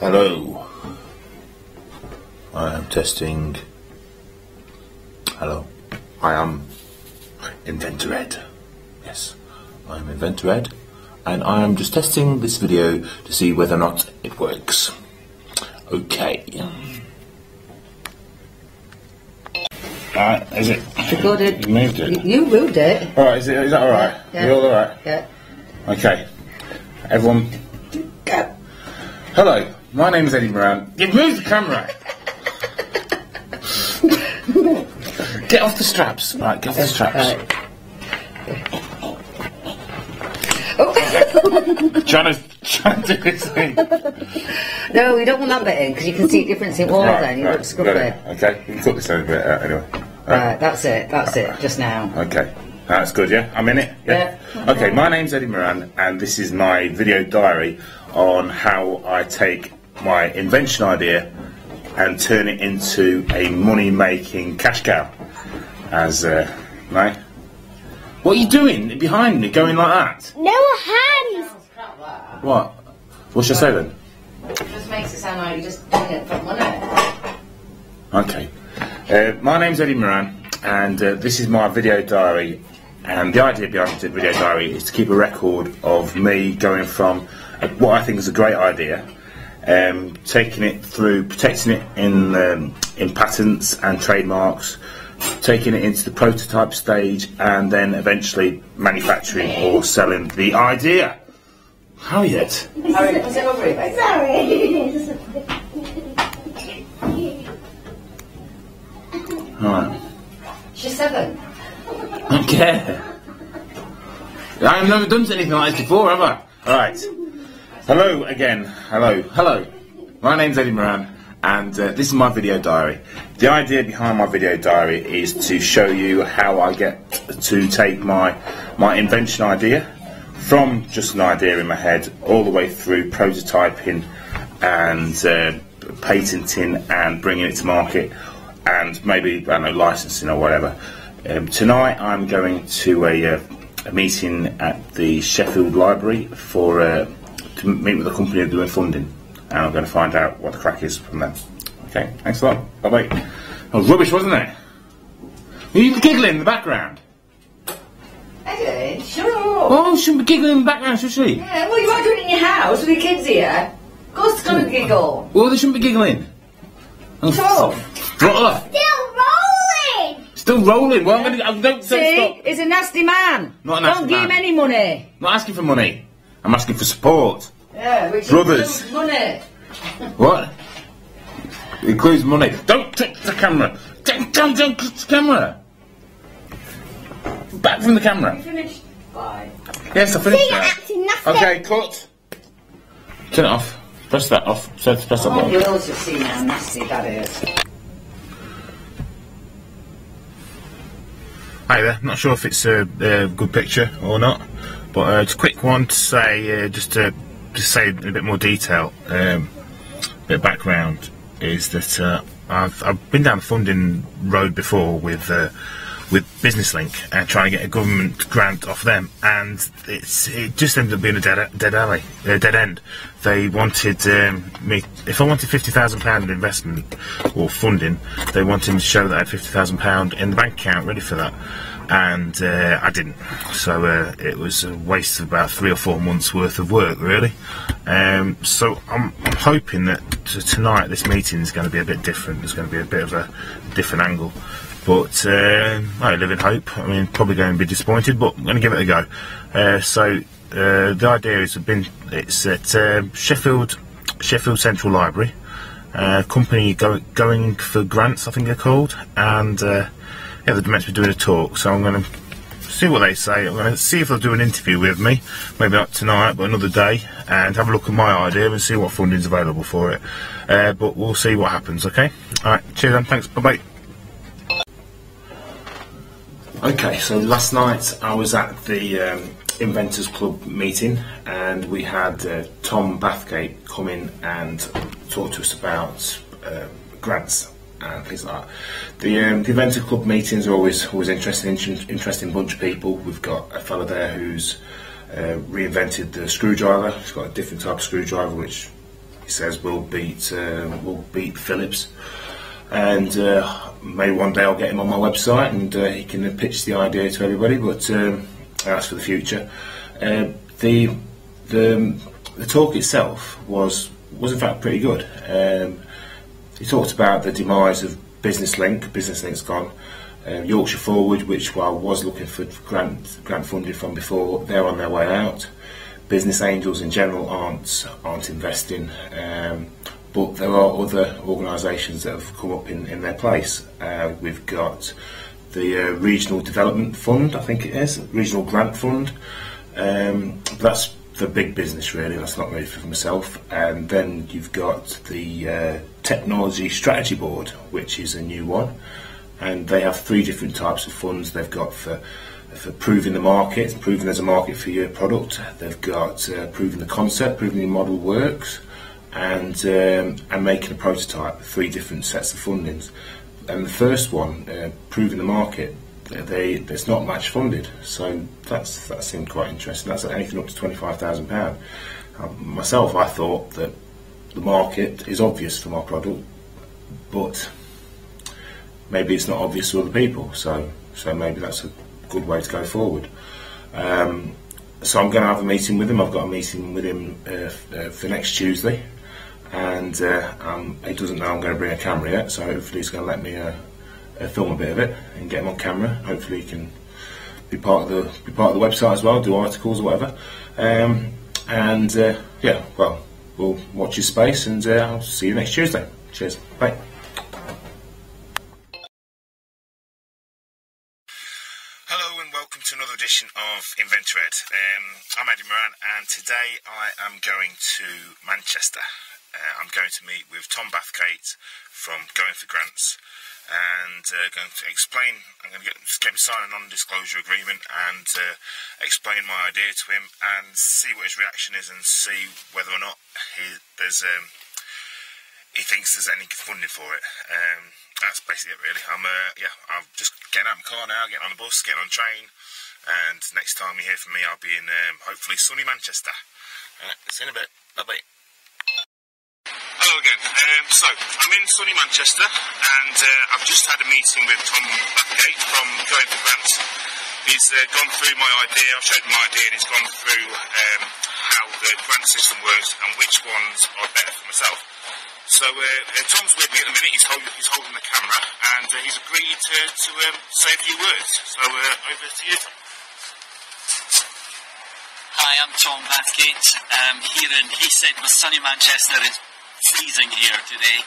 Hello. I am testing. Hello. I am Inventor Ed. Yes, I am Inventor Ed, and I am just testing this video to see whether or not it works. Okay. Alright, is it? Recorded. You moved it. You moved it. Alright, is that alright? Yeah. You all alright? Yeah. Okay. Everyone. Go. Hello, my name is Eddie Moran. You moved the camera! Get off the straps. Right, get off the straps. Right. Oh. Trying to do his thing. No, we don't want that bit in because you can see difference in all then. You look scruffy. Okay, you can cut this over a bit out anyway. Right, that's it, just now. Okay, that's good, yeah? I'm in it? Yeah. Okay, my name's Eddie Moran, and this is my video diary on how I take my invention idea and turn it into a money-making cash cow. As, right? What are you doing behind me, going like that? No hands! What? What should I say then? It just makes it sound like you're just doing it for money. Okay. My name's Eddie Moran, and this is my video diary. And the idea behind the video diary is to keep a record of me going from what I think is a great idea, taking it through, protecting it in patents and trademarks, taking it into the prototype stage, and then eventually manufacturing or selling the idea. Harriet. Harriet, was it over here, babe? Sorry. Alright. She's 7. I don't care. I have never done anything like this before, have I? Alright. Hello again. Hello. My name's Eddie Moran, and this is my video diary. The idea behind my video diary is to show you how I get to take my invention idea from just an idea in my head all the way through prototyping and patenting and bringing it to market, and maybe, I don't know, licensing or whatever. Tonight I'm going to a meeting at the Sheffield Library to meet with a company who's doing funding, and I'm going to find out what the crack is from them. Okay, thanks a lot. Bye bye. That was rubbish, wasn't it? Were you giggling in the background? Eddie, shut up. Oh, she shouldn't be giggling in the background, should she? Yeah, well, you are doing it in your house with your kids here. Of course it's going to giggle. Well, they shouldn't be giggling. Oh, Shut up. throttle her. Still rolling! Still rolling. Well, don't See, stop. he's a nasty man. Not a nasty Don't give him man. any money. I'm not asking for money. I'm asking for support. Yeah, which Brothers. includes money. What? It includes money. Don't touch the camera. Don't touch the camera. Back from the camera. Finished. Bye. Yes, I finished See, you're that. acting nasty. Okay, cut. Turn it off. Press that off. Press that button. You'll also see now how nasty that is. Hi there. Not sure if it's a good picture or not, but it's a quick one to say, just to say in a bit more detail. Bit of background is that I've been down the funding road before with Business Link and trying to get a government grant off them, and it just ended up being a dead end. They wanted me, if I wanted £50,000 investment or funding, they wanted me to show that I had £50,000 in the bank account ready for that, and I didn't. So it was a waste of about 3 or 4 months worth of work, really. So I'm hoping that tonight this meeting is going to be a bit different. There's going to be a bit of a different angle. But I live in hope. I mean, probably going to be disappointed, but I'm going to give it a go. The idea is it's at Sheffield Central Library, company going for grants, I think they're called, and yeah, they're meant to be doing a talk. So I'm going to see what they say. I'm going to see if they'll do an interview with me, maybe not tonight, but another day, and have a look at my idea and see what funding's available for it. But we'll see what happens. Okay. All right. Cheers, then. Thanks. Bye bye. Okay, so last night I was at the Inventors Club meeting, and we had Tom Bathgate come in and talk to us about grants and things like that. The Inventor Club meetings are always interesting bunch of people. We've got a fella there who's reinvented the screwdriver. He's got a different type of screwdriver which he says we'll beat Philips, and maybe one day I'll get him on my website and he can pitch the idea to everybody. But that's for the future. The talk itself was in fact pretty good. He talked about the demise of Business Link. Business Link's gone. Yorkshire Forward, which I was looking for grant funding from before, they're on their way out. Business angels in general aren't investing, but there are other organisations that have come up in their place. We've got the Regional Development Fund, I think it is, Regional Grant Fund. That's for big business really, that's not really for myself. And then you've got the Technology Strategy Board, which is a new one, and they have 3 different types of funds. They've got for proving the market, proving there's a market for your product. They've got proving the concept, proving your model works, and making a prototype. 3 different sets of fundings. And the first one, proving the market, it's not match funded, so that seemed quite interesting. That's anything up to £25,000. Myself, I thought that the market is obvious for my product, but maybe it's not obvious to other people. So maybe that's a good way to go forward. So I'm going to have a meeting with him. I've got a meeting with him for next Tuesday, and he doesn't know I'm going to bring a camera yet. So hopefully he's going to let me film a bit of it and get him on camera. Hopefully he can be part of the website as well, do articles or whatever. Yeah, well, we'll watch his space, and I'll see you next Tuesday. Cheers, bye. Hello and welcome to another edition of Inventor Ed. I'm Eddie Moran, and today I am going to Manchester. I'm going to meet with Tom Bathgate from Going for Grants, and going to explain. I'm going to get him sign a non-disclosure agreement and explain my idea to him and see what his reaction is, and see whether or not he thinks there's any funding for it. That's basically it really. I'm just getting out of my car now, getting on the bus, getting on the train, and next time you hear from me I'll be in hopefully sunny Manchester. See you in a bit. Bye bye. Hello again. So I'm in sunny Manchester, and I've just had a meeting with Tom Bathgate from Going for Grants. He's gone through my idea. I've showed him my idea, and he's gone through how the grant system works and which ones are better for myself. So Tom's with me at the minute. He's holding the camera, and he's agreed to say a few words. So over to you, Tom. Hi, I'm Tom Bathgate. Here in, he said, with sunny Manchester. It's freezing here today.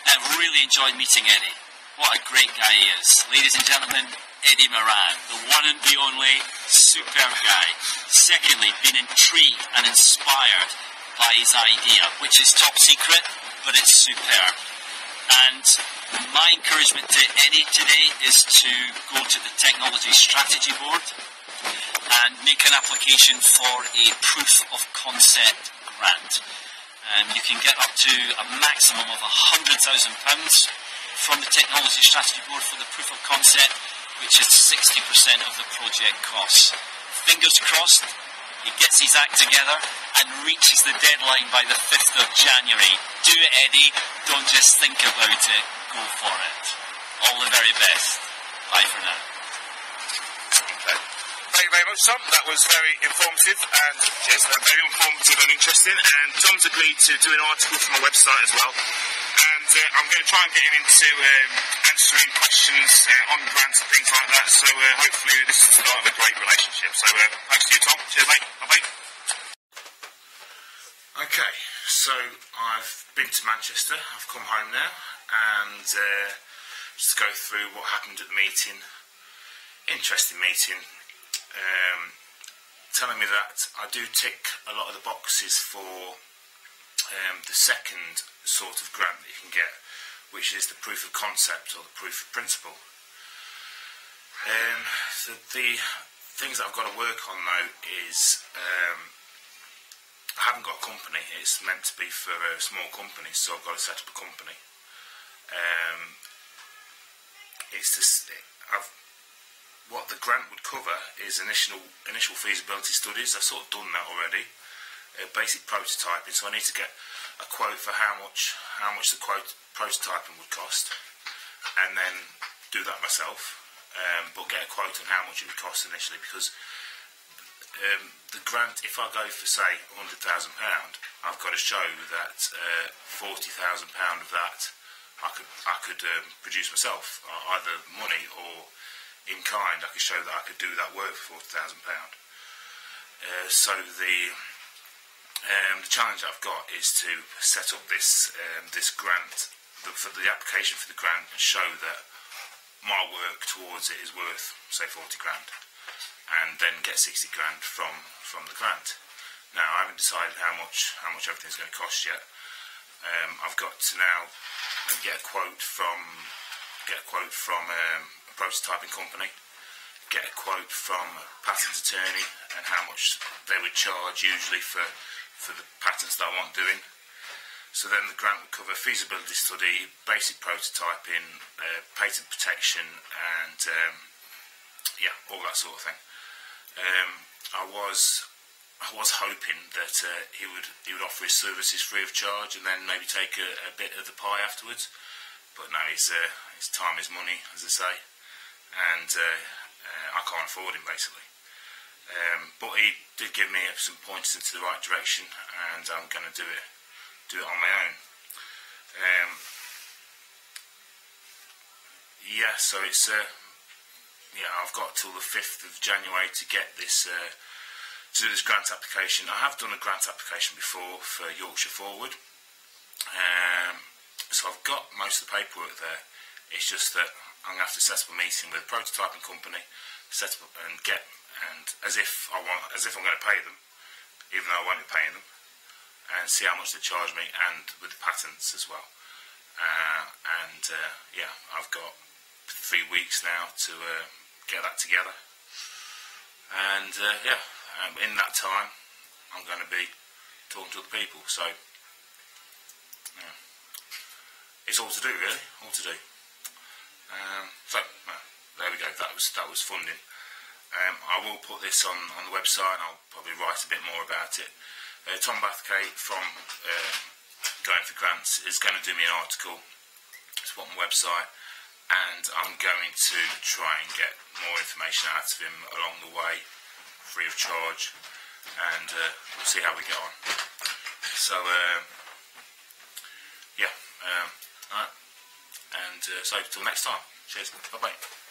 I've really enjoyed meeting Eddie. What a great guy he is. Ladies and gentlemen, Eddie Moran, the one and the only, superb guy. Secondly, been intrigued and inspired by his idea, which is top secret, but it's superb. And my encouragement to Eddie today is to go to the Technology Strategy Board and make an application for a proof of concept grant. You can get up to a maximum of £100,000 from the Technology Strategy Board for the proof of concept, which is 60% of the project costs. Fingers crossed, he gets his act together and reaches the deadline by the 5th of January. Do it, Eddie. Don't just think about it. Go for it. All the very best. Bye for now. Thank you very much, Tom. That was very informative and interesting. And Tom's agreed to do an article for my website as well. And I'm going to try and get him into answering questions on grants and things like that. So hopefully this is the start of a great relationship. So thanks to you, Tom. Cheers, mate. Bye-bye. Okay, so I've been to Manchester. I've come home now, and just to go through what happened at the meeting. Interesting meeting. Telling me that I do tick a lot of the boxes for the second sort of grant that you can get, which is the proof of concept or the proof of principle. So the things that I've got to work on though is I haven't got a company. It's meant to be for small companies, so I've got to set up a company. What the grant would cover is initial feasibility studies. I've sort of done that already. Basic prototyping, so I need to get a quote for how much the prototyping would cost, and then do that myself, but get a quote on how much it would cost initially, because the grant, if I go for say £100,000, I've got to show that £40,000 of that I could produce myself, either money or in kind. I could show that I could do that work for £40,000. So the challenge I've got is to set up this grant, for the application for the grant, and show that my work towards it is worth say 40 grand, and then get 60 grand from the grant. Now I haven't decided how much everything's going to cost yet. I've got to now get a quote from a prototyping company, get a quote from a patent attorney, and how much they would charge usually for the patents that I want doing. So then the grant would cover feasibility study, basic prototyping, patent protection, and yeah, all that sort of thing. I was hoping that he would offer his services free of charge, and then maybe take a bit of the pie afterwards. But no, his time is money, as they say, and I can't afford him basically. But he did give me some pointers into the right direction, and I'm going to do it on my own. Yeah, so it's I've got till the 5th of January to get this to do this grant application. I have done a grant application before for Yorkshire Forward, so I've got most of the paperwork there. It's just that I'm going to have to set up a meeting with a prototyping company, set up and as if I'm going to pay them, even though I won't be paying them, and see how much they charge me, and with the patents as well. Yeah, I've got 3 weeks now to get that together, and in that time I'm going to be talking to other people. So yeah, it's all to do, really, all to do. There we go. That was funding. I will put this on the website, and I'll probably write a bit more about it. Tom Bathgate from Going for Grants is going to do me an article to put on the website, and I'm going to try and get more information out of him along the way, free of charge, and we'll see how we get on. So yeah, alright, and so till next time. Cheers, bye bye.